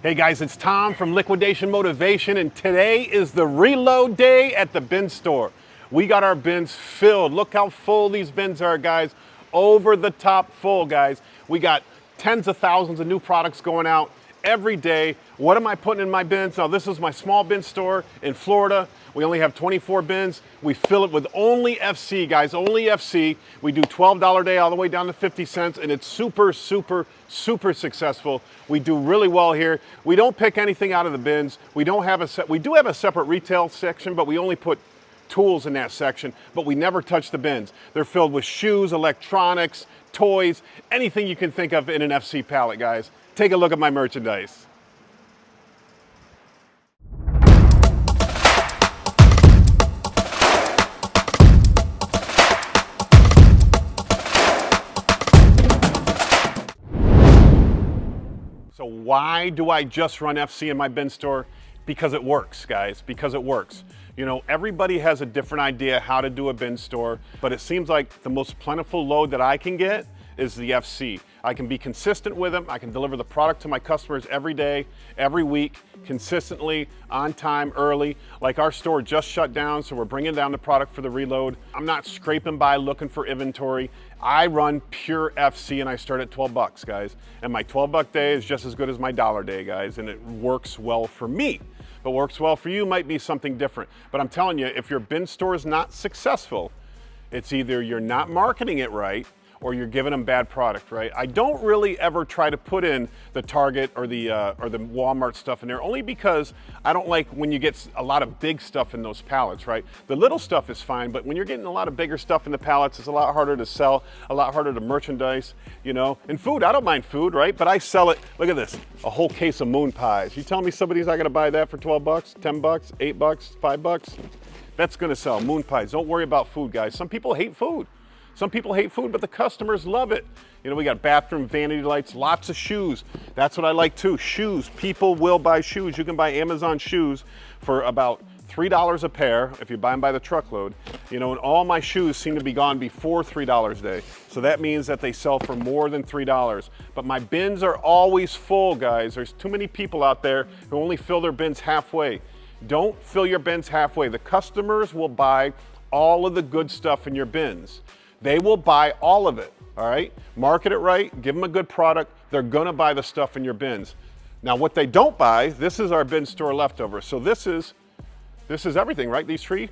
Hey guys, it's Tom from Liquidation Motivation, and today is the reload day at the bin store. We got our bins filled. Look how full these bins are, guys. Over the top full, guys. We got tens of thousands of new products going out every day. What am I putting in my bins? Now, this is my small bin store in Florida. We only have 24 bins. We fill it with only FC, guys, only FC. We do $12 a day all the way down to 50 cents, and it's super successful. We do really well here. We don't pick anything out of the bins. We do have a separate retail section, but we only put tools in that section, but we never touch the bins. They're filled with shoes, electronics, toys, anything you can think of in an FC pallet, guys. Take a look at my merchandise. So why do I just run FC in my bin store? Because it works, guys, because it works. You know, everybody has a different idea how to do a bin store, but it seems like the most plentiful load that I can get is the FC. I can be consistent with them. I can deliver the product to my customers every day, every week, consistently, on time, early. Like our store just shut down, so we're bringing down the product for the reload. I'm not scraping by looking for inventory. I run pure FC and I start at 12 bucks, guys. And my 12-buck day is just as good as my dollar day, guys, and it works well for me. What works well for you might be something different. But I'm telling you, if your bin store is not successful, it's either you're not marketing it right or you're giving them bad product, right? I don't really ever try to put in the Target or the Walmart stuff in there, only because I don't like when you get a lot of big stuff in those pallets, right? The little stuff is fine, but when you're getting a lot of bigger stuff in the pallets, it's a lot harder to sell, a lot harder to merchandise, you know? And food, I don't mind food, right? But I sell it, look at this, a whole case of moon pies. You tell me somebody's not gonna buy that for 12 bucks, 10 bucks, 8 bucks, 5 bucks? That's gonna sell, moon pies. Don't worry about food, guys. Some people hate food. Some people hate food, but the customers love it. You know, we got bathroom vanity lights, lots of shoes. That's what I like too, shoes. People will buy shoes. You can buy Amazon shoes for about $3 a pair if you buy them by the truckload. You know, and all my shoes seem to be gone before $3 a day. So that means that they sell for more than $3. But my bins are always full, guys. There's too many people out there who only fill their bins halfway. Don't fill your bins halfway. The customers will buy all of the good stuff in your bins. They will buy all of it, all right? Market it right, give them a good product. They're gonna buy the stuff in your bins. Now, what they don't buy, this is our bin store leftovers. So this is everything, right, these three?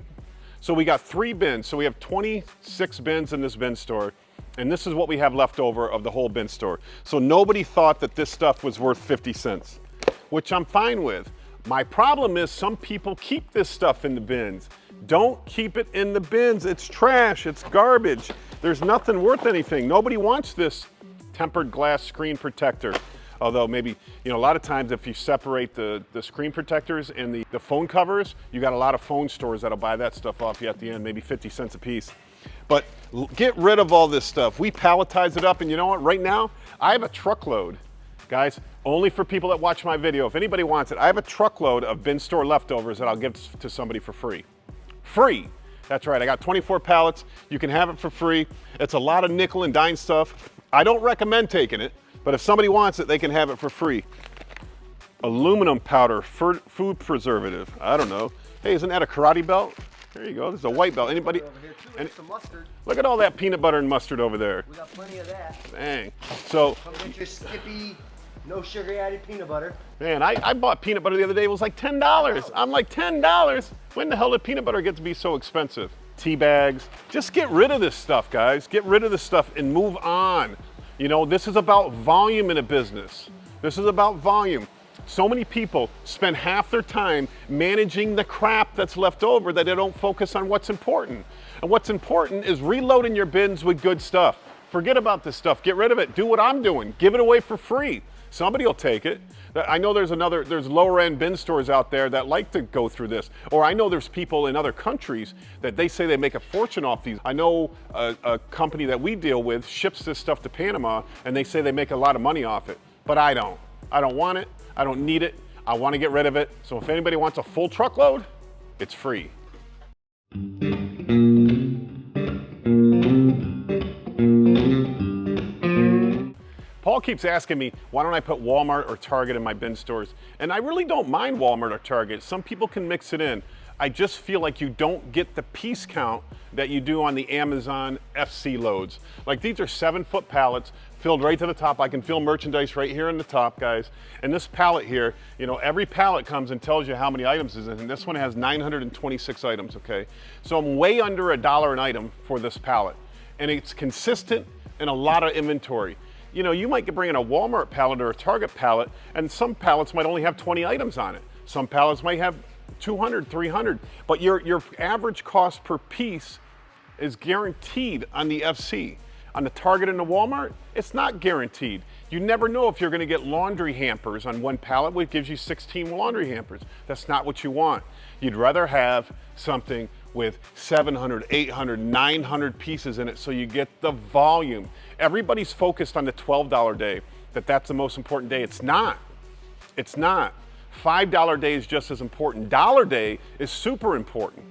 So we got 3 bins, so we have 26 bins in this bin store, and this is what we have left over of the whole bin store. So nobody thought that this stuff was worth 50 cents, which I'm fine with. My problem is some people keep this stuff in the bins. Don't keep it in the bins. It's trash, it's garbage. There's nothing worth anything. Nobody wants this tempered glass screen protector. Although maybe, you know, a lot of times if you separate the screen protectors and the phone covers, you got a lot of phone stores that'll buy that stuff off you at the end, maybe 50 cents a piece. But get rid of all this stuff. We palletize it up, and you know what, right now, I have a truckload. Guys, only for people that watch my video. If anybody wants it, I have a truckload of bin store leftovers that I'll give to somebody for free. Free. That's right, I got 24 pallets. You can have it for free. It's a lot of nickel and dime stuff. I don't recommend taking it, but if somebody wants it, they can have it for free. Aluminum powder, food preservative. I don't know. Hey, isn't that a karate belt? There you go, there's a white belt. Anybody? Over here too, some mustard. Look at all that peanut butter and mustard over there. We got plenty of that. Dang. So, come get your Skippy, no sugar added peanut butter. Man, I bought peanut butter the other day. It was like $10. I'm like, $10? When the hell did peanut butter get to be so expensive? Tea bags. Just get rid of this stuff, guys. Get rid of this stuff and move on. You know, this is about volume in a business. This is about volume. So many people spend half their time managing the crap that's left over that they don't focus on what's important. And what's important is reloading your bins with good stuff. Forget about this stuff. Get rid of it. Do what I'm doing. Give it away for free. Somebody will take it. I know there's lower end bin stores out there that like to go through this. Or I know there's people in other countries that they say they make a fortune off these. I know a company that we deal with ships this stuff to Panama and they say they make a lot of money off it. But I don't. I don't want it. I don't need it. I want to get rid of it. So if anybody wants a full truckload, it's free. Paul keeps asking me, why don't I put Walmart or Target in my bin stores? And I really don't mind Walmart or Target. Some people can mix it in. I just feel like you don't get the piece count that you do on the Amazon FC loads. Like these are 7-foot pallets filled right to the top. I can fill merchandise right here in the top, guys. And this pallet here, you know, every pallet comes and tells you how many items is in, and this one has 926 items, okay? So I'm way under $1 an item for this pallet. And it's consistent and a lot of inventory. You know, you might bring in a Walmart pallet or a Target pallet, and some pallets might only have 20 items on it. Some pallets might have 200, 300, but your average cost per piece is guaranteed on the FC. On the Target and the Walmart, it's not guaranteed. You never know if you're gonna get laundry hampers on one pallet, which gives you 16 laundry hampers. That's not what you want. You'd rather have something with 700, 800, 900 pieces in it so you get the volume. Everybody's focused on the $12 day, that's the most important day. It's not. It's not. $5 day is just as important. Dollar day is super important,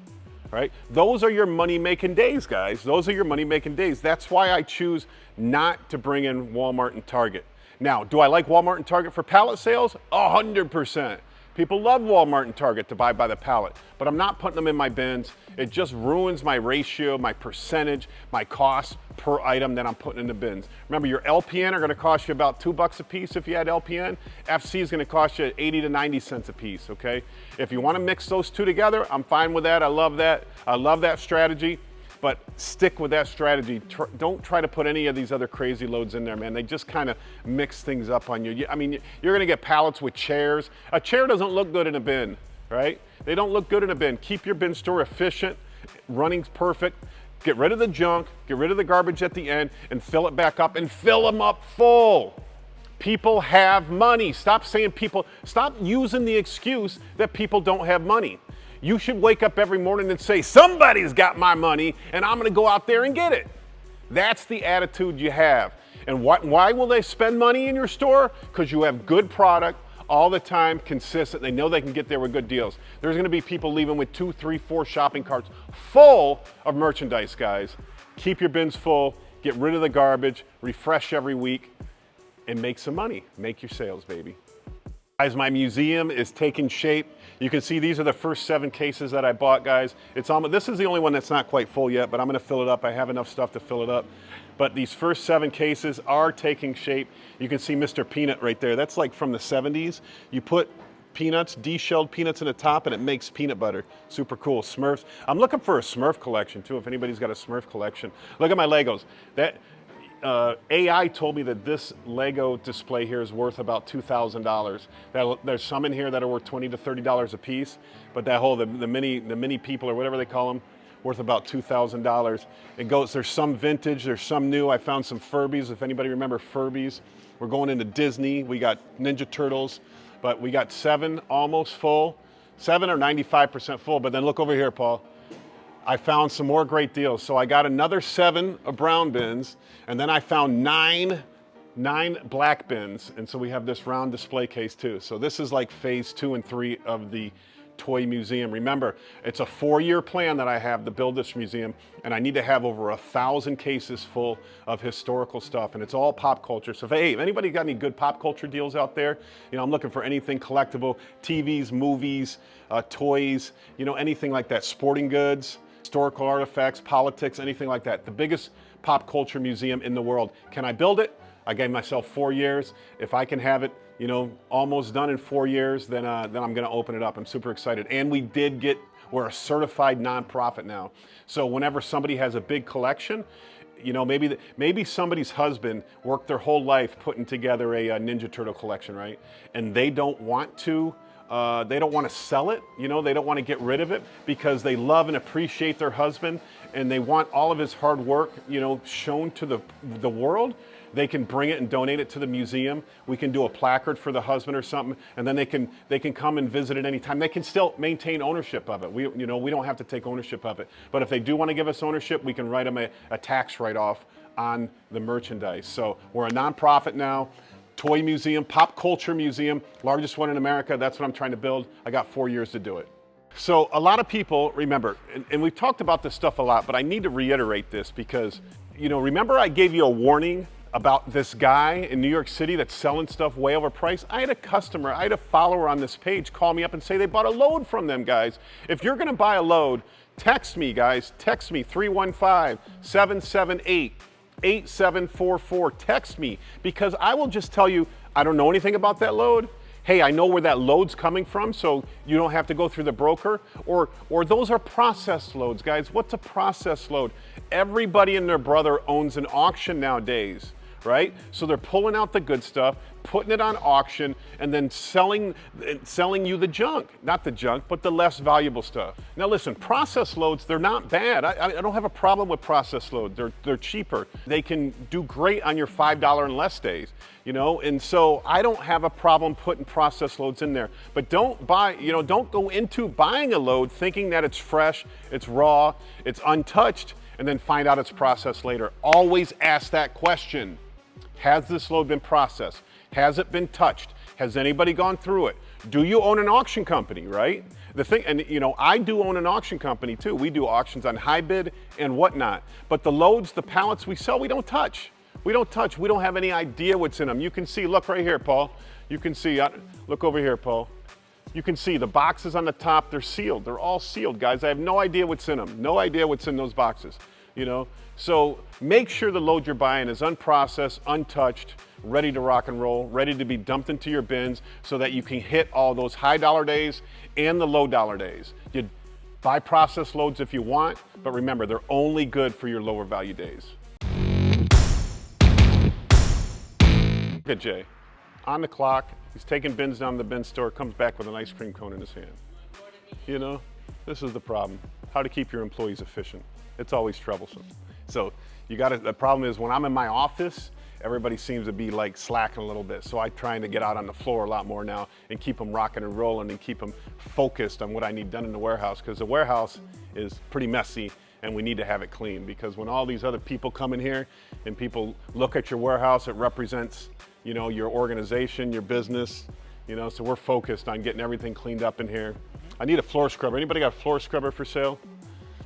right? Those are your money-making days, guys. Those are your money-making days. That's why I choose not to bring in Walmart and Target. Now, do I like Walmart and Target for pallet sales? 100%. People love Walmart and Target to buy by the pallet, but I'm not putting them in my bins. It just ruins my ratio, my percentage, my cost per item that I'm putting in the bins. Remember, your LPN are gonna cost you about $2 a piece if you had LPN. FC is gonna cost you 80 to 90 cents a piece, okay? If you wanna mix those two together, I'm fine with that. I love that. I love that strategy. But stick with that strategy. Don't try to put any of these other crazy loads in there, man. They just kind of mix things up on you. I mean, you're gonna get pallets with chairs. A chair doesn't look good in a bin, right? They don't look good in a bin. Keep your bin store efficient, running's perfect. Get rid of the junk, get rid of the garbage at the end, and fill it back up, and fill them up full. People have money. Stop using the excuse that people don't have money. You should wake up every morning and say, somebody's got my money and I'm gonna go out there and get it. That's the attitude you have. And why will they spend money in your store? Because you have good product all the time, consistent. They know they can get there with good deals. There's gonna be people leaving with 2, 3, 4 shopping carts full of merchandise, guys. Keep your bins full, get rid of the garbage, refresh every week, and make some money. Make your sales, baby. Guys, my museum is taking shape. You can see these are the first 7 cases that I bought, guys. This is the only one that's not quite full yet, but I'm gonna fill it up. I have enough stuff to fill it up. But these first 7 cases are taking shape. You can see Mr. Peanut right there. That's like from the 70s. You put peanuts, de-shelled peanuts in the top, and it makes peanut butter. Super cool. Smurfs. I'm looking for a Smurf collection too, if anybody's got a Smurf collection. Look at my Legos. AI told me that this Lego display here is worth about $2,000. There's some in here that are worth $20 to $30 a piece, but the mini people or whatever they call them, worth about $2,000. There's some vintage, there's some new. I found some Furbies, if anybody remember Furbies. We're going into Disney. We got Ninja Turtles, but we got 7 almost full. 7 are 95% full, but then look over here, Paul. I found some more great deals. So I got another 7 of brown bins, and then I found 9 black bins. And so we have this round display case too. So this is like phase 2 and 3 of the toy museum. Remember, it's a 4-year plan that I have to build this museum, and I need to have over 1,000 cases full of historical stuff, and it's all pop culture. So if anybody got any good pop culture deals out there, you know, I'm looking for anything collectible, TVs, movies, toys, you know, anything like that, sporting goods, historical artifacts, politics, anything like that. The biggest pop culture museum in the world. Can I build it? I gave myself 4 years. If I can have it, you know, almost done in 4 years, then I'm gonna open it up. I'm super excited. And we're a certified nonprofit now. So whenever somebody has a big collection, you know, maybe somebody's husband worked their whole life putting together a Ninja Turtle collection, right? And they don't want to sell it, you know, they don't want to get rid of it because they love and appreciate their husband and they want all of his hard work, you know, shown to the world. They can bring it and donate it to the museum. We can do a placard for the husband or something, and then they can come and visit it anytime. They can still maintain ownership of it. We don't have to take ownership of it. But if they do want to give us ownership, we can write them a tax write-off on the merchandise. So we're a nonprofit now. Toy museum, pop culture museum, largest one in America. That's what I'm trying to build. I got 4 years to do it. So a lot of people remember, and we've talked about this stuff a lot, but I need to reiterate this because, you know, remember I gave you a warning about this guy in New York City that's selling stuff way overpriced. I had a customer, I had a follower on this page call me up and say they bought a load from them, guys. If you're gonna buy a load, text me, guys. Text me, 315-778-8744. Text me, because I will just tell you, I don't know anything about that load. Hey, I know where that load's coming from, so you don't have to go through the broker. Or those are processed loads, guys. What's a processed load? Everybody and their brother owns an auction nowadays, right? So they're pulling out the good stuff, putting it on auction, and then selling you the junk. Not the junk, but the less valuable stuff. Now listen, process loads, they're not bad. I don't have a problem with process loads. They're cheaper. They can do great on your $5 and less days, you know? And so I don't have a problem putting process loads in there. But don't don't go into buying a load thinking that it's fresh, it's raw, it's untouched, and then find out it's processed later. Always ask that question. Has this load been processed? Has it been touched? Has anybody gone through it? Do you own an auction company, right? The thing, and I do own an auction company too. We do auctions on high bid and whatnot. But the loads, the pallets we sell, we don't touch. We don't touch. We don't have any idea what's in them. You can see, look right here, Paul. You can see, look over here, Paul. You can see the boxes on the top, they're sealed. They're all sealed, guys. I have no idea what's in them. No idea what's in those boxes, So make sure the load you're buying is unprocessed, untouched, ready to rock and roll, ready to be dumped into your bins so that you can hit all those high dollar days and the low dollar days. You buy processed loads if you want, but remember, they're only good for your lower value days. Look at Jay, on the clock, he's taking bins down to the bin store, comes back with an ice cream cone in his hand. This is the problem, how to keep your employees efficient. It's always troublesome. So the problem is when I'm in my office, everybody seems to be like slacking a little bit. So I'm trying to get out on the floor a lot more now and keep them rocking and rolling and keep them focused on what I need done in the warehouse, because the warehouse is pretty messy and we need to have it clean, because when all these other people come in here and people look at your warehouse, it represents, your organization, your business, so we're focused on getting everything cleaned up in here. I need a floor scrubber. Anybody got a floor scrubber for sale?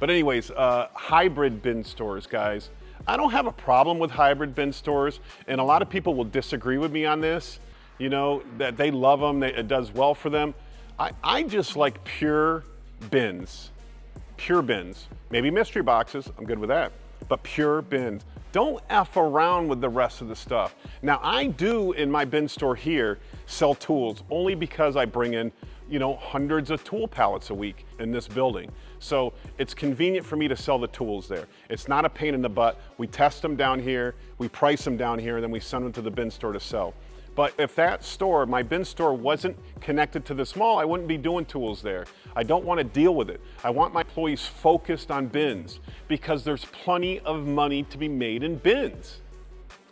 But anyways, hybrid bin stores, guys. I don't have a problem with hybrid bin stores, and a lot of people will disagree with me on this, that they love them, it does well for them. I just like pure bins, Maybe mystery boxes, I'm good with that, but pure bins. Don't F around with the rest of the stuff. Now, I do in my bin store here sell tools only because I bring in hundreds of tool pallets a week in this building. So it's convenient for me to sell the tools there. It's not a pain in the butt. We test them down here, we price them down here, and then we send them to the bin store to sell. But if that store, my bin store, wasn't connected to this mall, I wouldn't be doing tools there. I don't want to deal with it. I want my employees focused on bins, because there's plenty of money to be made in bins.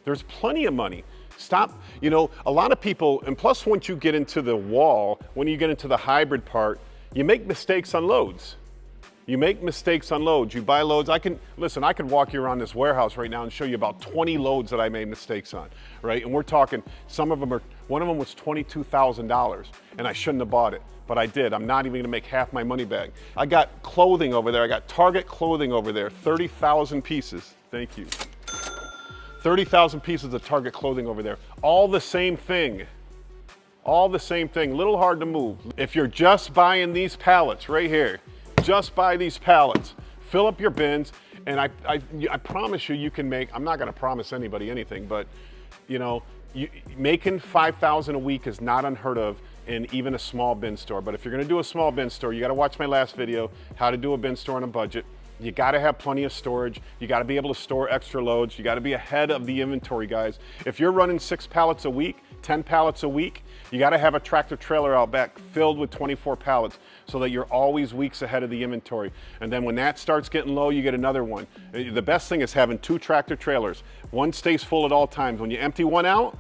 There's plenty of money. Stop, a lot of people, and plus once you get into the wall, when you get into the hybrid part, you make mistakes on loads. You make mistakes on loads. You buy loads. I could walk you around this warehouse right now and show you about 20 loads that I made mistakes on, right? And we're talking, one of them was $22,000, and I shouldn't have bought it, but I did. I'm not even gonna make half my money back. I got clothing over there. I got Target clothing over there, 30,000 pieces. Thank you. 30,000 pieces of Target clothing over there. All the same thing. All the same thing, little hard to move. If you're just buying these pallets right here, just buy these pallets, fill up your bins, and I promise you can make, I'm not gonna promise anybody anything, but making $5,000 a week is not unheard of in even a small bin store. But if you're gonna do a small bin store, you gotta watch my last video, how to do a bin store on a budget. You gotta have plenty of storage. You gotta be able to store extra loads. You gotta be ahead of the inventory, guys. If you're running 6 pallets a week, 10 pallets a week, you gotta have a tractor trailer out back filled with 24 pallets so that you're always weeks ahead of the inventory. And then when that starts getting low, you get another one. The best thing is having 2 tractor trailers. One stays full at all times. When you empty one out,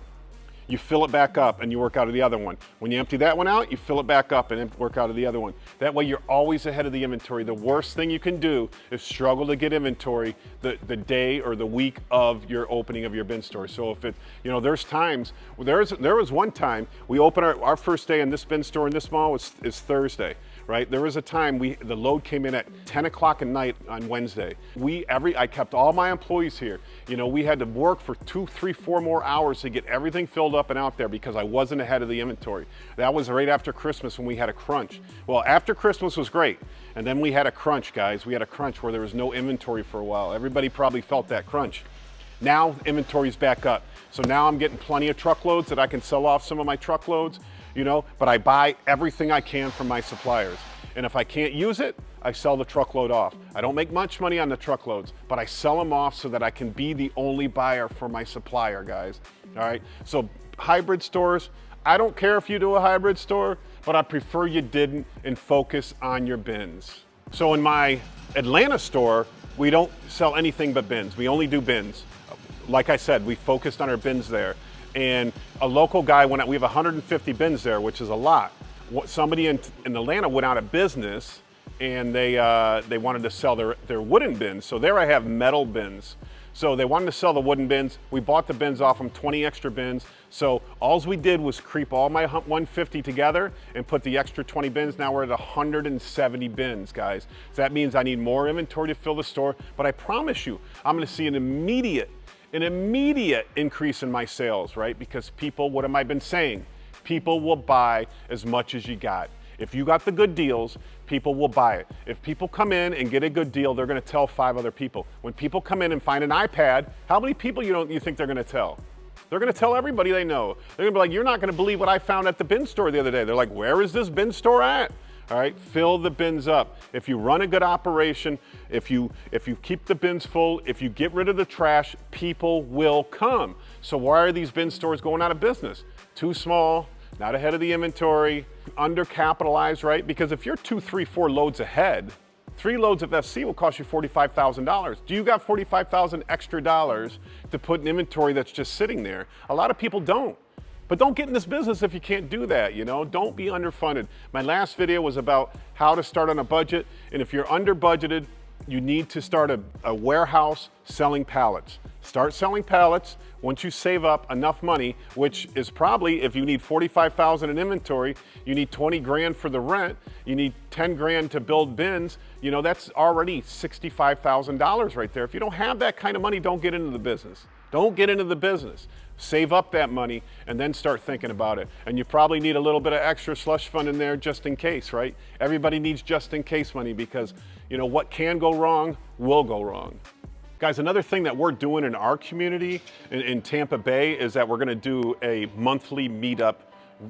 you fill it back up and you work out of the other one. When you empty that one out, you fill it back up and work out of the other one. That way you're always ahead of the inventory. The worst thing you can do is struggle to get inventory the day or the week of your opening of your bin store. So if it, there's times, there was one time we opened our first day in this bin store in this mall is Thursday. Right? There was a time the load came in at 10 o'clock at night on Wednesday. I kept all my employees here. We had to work for 2, 3, 4 more hours to get everything filled up and out there because I wasn't ahead of the inventory. That was right after Christmas when we had a crunch. Well, after Christmas was great. And then we had a crunch, guys. We had a crunch where there was no inventory for a while. Everybody probably felt that crunch. Now inventory's back up. So now I'm getting plenty of truckloads that I can sell off some of my truckloads. But I buy everything I can from my suppliers. And if I can't use it, I sell the truckload off. I don't make much money on the truckloads, but I sell them off so that I can be the only buyer for my supplier, guys. All right, so hybrid stores, I don't care if you do a hybrid store, but I prefer you didn't and focus on your bins. So in my Atlanta store, we don't sell anything but bins. We only do bins. Like I said, we focused on our bins there. And a local guy we have 150 bins there, which is a lot. Somebody in Atlanta went out of business and they wanted to sell their wooden bins. So there I have metal bins. So they wanted to sell the wooden bins. We bought the bins off them, 20 extra bins. So all we did was creep all my 150 together and put the extra 20 bins. Now we're at 170 bins, guys. So that means I need more inventory to fill the store. But I promise you, I'm gonna see an immediate increase in my sales, right? Because people, what have I been saying? People will buy as much as you got. If you got the good deals, people will buy it. If people come in and get a good deal, they're gonna tell 5 other people. When people come in and find an iPad, how many people you think they're gonna tell? They're gonna tell everybody they know. They're gonna be like, you're not gonna believe what I found at the bin store the other day. They're like, where is this bin store at? All right, fill the bins up. If you run a good operation, if you keep the bins full, if you get rid of the trash, people will come. So why are these bin stores going out of business? Too small, not ahead of the inventory, undercapitalized, right? Because if you're 2, 3, 4 loads ahead, 3 loads of FC will cost you $45,000. Do you got $45,000 extra dollars to put in inventory that's just sitting there? A lot of people don't. But don't get in this business if you can't do that, Don't be underfunded. My last video was about how to start on a budget, and if you're under budgeted, you need to start a warehouse selling pallets. Start selling pallets. Once you save up enough money, which is probably, if you need $45,000 in inventory, you need 20 grand for the rent, you need 10 grand to build bins, that's already $65,000 right there. If you don't have that kind of money, don't get into the business. Don't get into the business. Save up that money and then start thinking about it. And you probably need a little bit of extra slush fund in there just in case, right? Everybody needs just in case money because, what can go wrong will go wrong. Guys, another thing that we're doing in our community in Tampa Bay is that we're gonna do a monthly meetup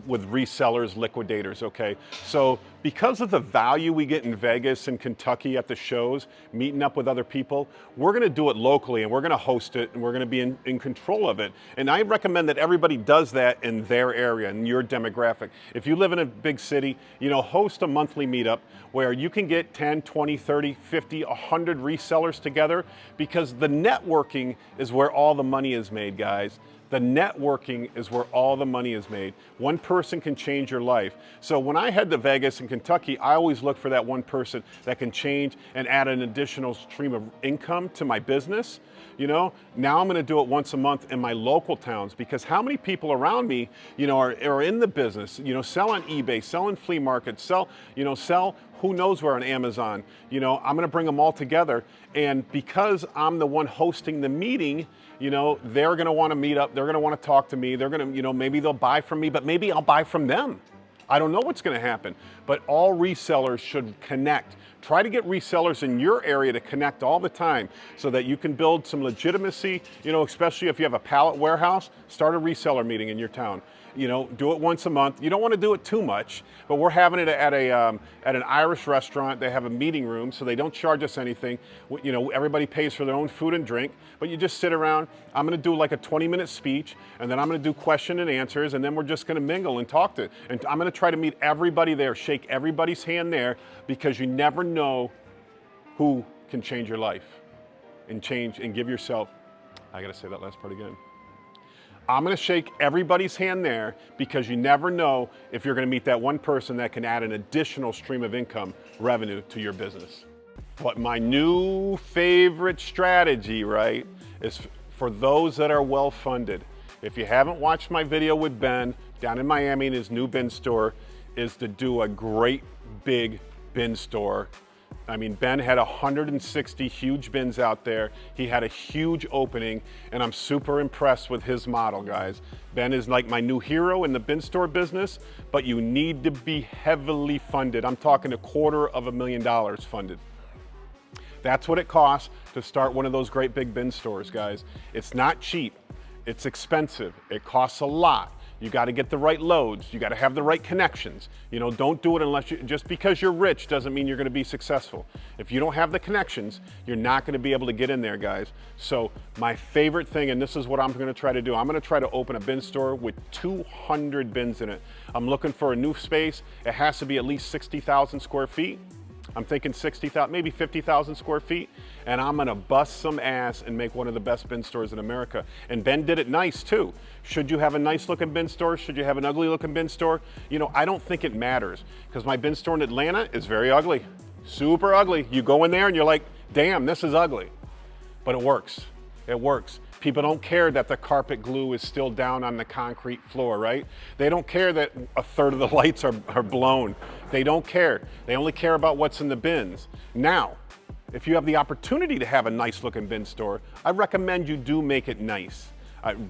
with resellers, liquidators, okay? So because of the value we get in Vegas and Kentucky at the shows, meeting up with other people, we're gonna do it locally and we're gonna host it and we're gonna be in control of it. And I recommend that everybody does that in their area, in your demographic. If you live in a big city, host a monthly meetup where you can get 10, 20, 30, 50, 100 resellers together because the networking is where all the money is made, guys. The networking is where all the money is made. One person can change your life. So when I head to Vegas and Kentucky, I always look for that one person that can change and add an additional stream of income to my business. Now I'm gonna do it once a month in my local towns because how many people around me, are in the business, sell on eBay, sell in flea markets, sell who knows where on Amazon. I'm gonna bring them all together. And because I'm the one hosting the meeting, they're gonna wanna meet up, they're gonna wanna talk to me, they're gonna, maybe they'll buy from me, but maybe I'll buy from them. I don't know what's gonna happen, but all resellers should connect. Try to get resellers in your area to connect all the time so that you can build some legitimacy, especially if you have a pallet warehouse, start a reseller meeting in your town. Do it once a month. You don't want to do it too much, but we're having it at an Irish restaurant. They have a meeting room, so they don't charge us anything. Everybody pays for their own food and drink, but you just sit around. I'm going to do like a 20-minute speech, and then I'm going to do question and answers, and then we're just going to mingle and talk and I'm going to try to meet everybody there, shake everybody's hand there, because you never know who can change your life and give yourself. I got to say that last part again. I'm gonna shake everybody's hand there because you never know if you're gonna meet that one person that can add an additional stream of income revenue to your business. But my new favorite strategy, right, is for those that are well-funded. If you haven't watched my video with Ben down in Miami in his new bin store, is to do a great big bin store. I mean, Ben had 160 huge bins out there. He had a huge opening, and I'm super impressed with his model, guys. Ben is like my new hero in the bin store business, but you need to be heavily funded. I'm talking $250,000 funded. That's what it costs to start one of those great big bin stores, guys. It's not cheap, it's expensive, it costs a lot. You got to get the right loads. You got to have the right connections. You know, don't do it unless you, just because you're rich doesn't mean you're going to be successful. If you don't have the connections, you're not going to be able to get in there, guys. So my favorite thing, and this is what I'm going to try to do, I'm going to try to open a bin store with 200 bins in it. I'm looking for a new space. It has to be at least 60,000 square feet. I'm thinking 60,000, maybe 50,000 square feet, and I'm gonna bust some ass and make one of the best bin stores in America. And Ben did it nice too. Should you have a nice looking bin store? Should you have an ugly looking bin store? You know, I don't think it matters because my bin store in Atlanta is very ugly, super ugly. You go in there and you're like, damn, this is ugly. But it works, it works. People don't care that the carpet glue is still down on the concrete floor, right? They don't care that a third of the lights are blown. They don't care. They only care about what's in the bins. Now, if you have the opportunity to have a nice looking bin store, I recommend you do make it nice.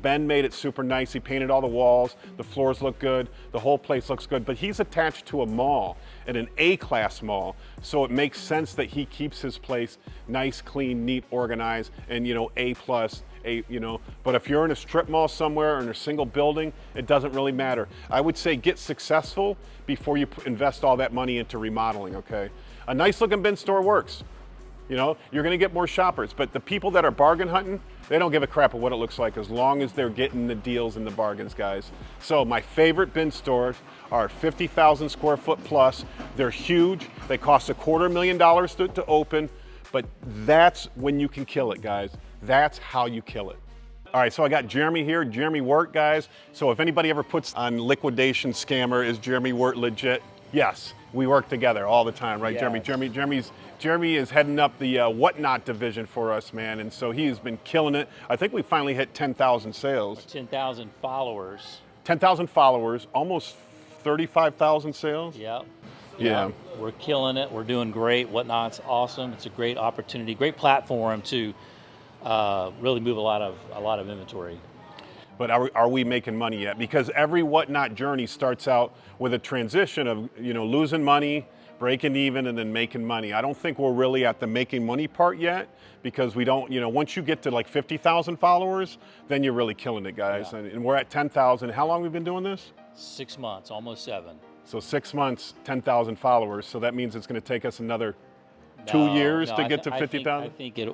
Ben made it super nice. He painted all the walls. The floors look good. The whole place looks good. But he's attached to a mall, and an A-class mall. So it makes sense that he keeps his place nice, clean, neat, organized, and, you know, A+. You know, but if you're in a strip mall somewhere or in a single building, it doesn't really matter. I would say get successful before you invest all that money into remodeling, okay? A nice looking bin store works. You know, you're gonna get more shoppers, but the people that are bargain hunting, they don't give a crap of what it looks like as long as they're getting the deals and the bargains, guys. So my favorite bin stores are 50,000 square foot plus. They're huge. They cost $250,000 to open, but that's when you can kill it, guys. That's how you kill it. All right, so I got Jeremy here, Jeremy Wirt, guys. So if anybody ever puts on liquidation scammer, is Jeremy Wirt legit? Yes, we work together all the time, right, Yes. Jeremy is heading up the Whatnot division for us, man, and so he's been killing it. I think we finally hit 10,000 sales. 10,000 followers. 10,000 followers, almost 35,000 sales. Yep. Yeah. We're killing it. We're doing great. Whatnot's awesome. It's a great opportunity, great platform to really move a lot of inventory. But are we making money yet? Because every Whatnot journey starts out with a transition of, you know, losing money, breaking even, and then making money. I don't think we're really at the making money part yet because we don't, you know, once you get to like 50,000 followers, then you're really killing it, guys. Yeah. And we're at 10,000. How long have we been doing this? 6 months, almost 7. So 6 months, 10,000 followers. So that means it's going to take us another 2 years to get to 50,000?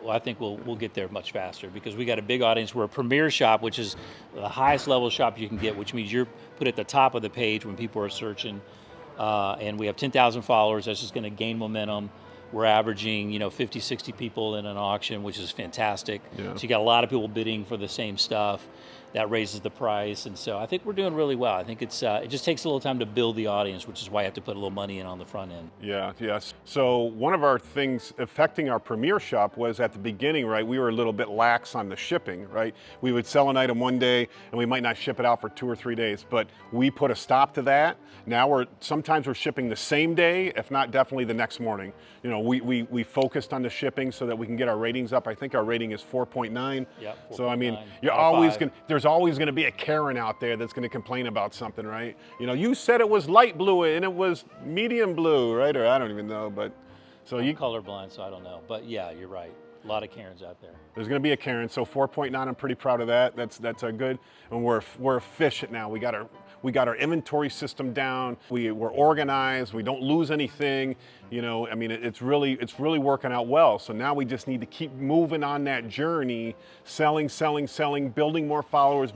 I think we'll get there much faster because we got a big audience. We're a premier shop, which is the highest level shop you can get, which means you're put at the top of the page when people are searching. And we have 10,000 followers. That's just going to gain momentum. We're averaging, you know, 50, 60 people in an auction, which is fantastic. Yeah. So you got a lot of people bidding for the same stuff. That raises the price, and so I think we're doing really well. I think it's it just takes a little time to build the audience, which is why you have to put a little money in on the front end. Yeah, yes. So one of our things affecting our premier shop was at the beginning, right, we were a little bit lax on the shipping, right? We would sell an item one day and we might not ship it out for 2 or 3 days, but we put a stop to that. Now sometimes we're shipping the same day, if not definitely the next morning. You know, we focused on the shipping so that we can get our ratings up. I think our rating is 4.9. Yeah. So I mean, you're always gonna, there's always going to be a Karen out there that's going to complain about something, right? You know, you said it was light blue and it was medium blue, right? Or I don't even know, but so I'm colorblind, so I don't know. But yeah, you're right. A lot of Karens out there. There's going to be a Karen. So 4.9, I'm pretty proud of that. That's a good, and we're efficient now. We got our inventory system down. We're organized. We don't lose anything. You know, I mean, it's really working out well. So now we just need to keep moving on that journey, selling, building more followers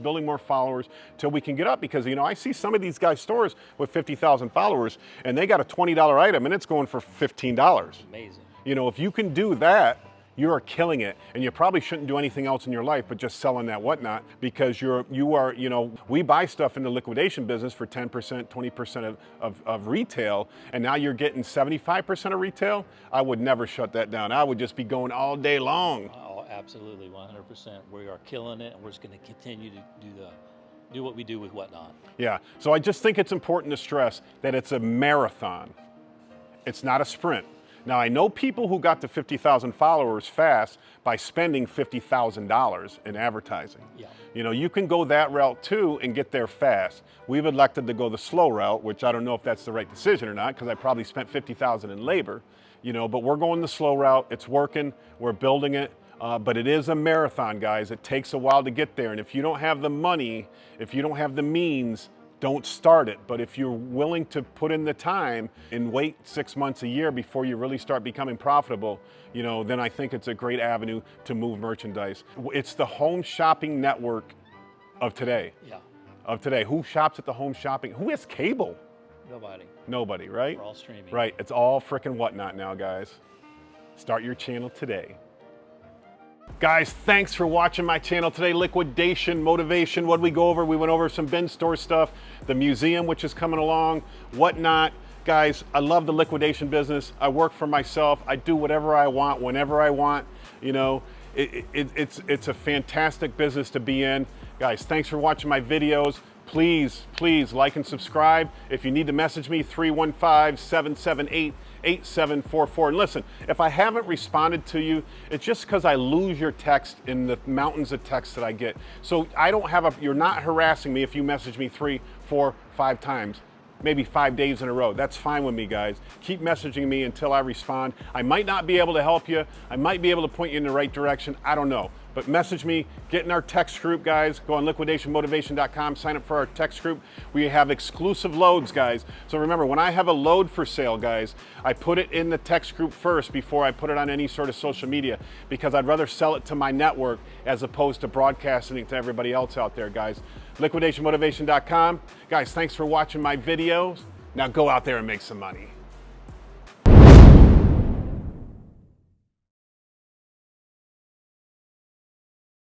till we can get up. Because, you know, I see some of these guys' stores with 50,000 followers, and they got a $20 item, and it's going for $15. Amazing. You know, if you can do that, you are killing it, and you probably shouldn't do anything else in your life but just selling that whatnot, because you are, you know, we buy stuff in the liquidation business for 10%, 20% of retail, and now you're getting 75% of retail. I would never shut that down. I would just be going all day long. Oh, absolutely, 100%. We are killing it, and we're just going to continue to do what we do with Whatnot. Yeah, so I just think it's important to stress that it's a marathon. It's not a sprint. Now, I know people who got to 50,000 followers fast by spending $50,000 in advertising. Yeah. You know, you can go that route too and get there fast. We've elected to go the slow route, which I don't know if that's the right decision or not, because I probably spent $50,000 in labor, you know, but we're going the slow route. It's working, we're building it. But it is a marathon, guys. It takes a while to get there. And if you don't have the money, if you don't have the means, don't start it. But if you're willing to put in the time and wait 6 months, a year before you really start becoming profitable, you know, then I think it's a great avenue to move merchandise. It's the home shopping network of today. Yeah. Of today. Who shops at the home shopping? Who has cable? Nobody. Nobody, right? We're all streaming. Right. It's all frickin' Whatnot now, guys. Start your channel today. Guys, thanks for watching my channel today. Liquidation Motivation. What did we go over? We went over some bin store stuff, the museum, which is coming along, Whatnot. Guys, I love the liquidation business. I work for myself. I do whatever I want, whenever I want. You know, it's a fantastic business to be in. Guys, thanks for watching my videos. Please like and subscribe. If you need to message me, 315-778-8744. And listen, if I haven't responded to you, it's just because I lose your text in the mountains of texts that I get. So I don't have you're not harassing me if you message me 3, 4, 5 times, maybe 5 days in a row. That's fine with me, guys. Keep messaging me until I respond. I might not be able to help you. I might be able to point you in the right direction. I don't know. But message me, get in our text group, guys. Go on liquidationmotivation.com, sign up for our text group. We have exclusive loads, guys. So remember, when I have a load for sale, guys, I put it in the text group first before I put it on any sort of social media, because I'd rather sell it to my network as opposed to broadcasting it to everybody else out there, guys. Liquidationmotivation.com. Guys, thanks for watching my videos. Now go out there and make some money.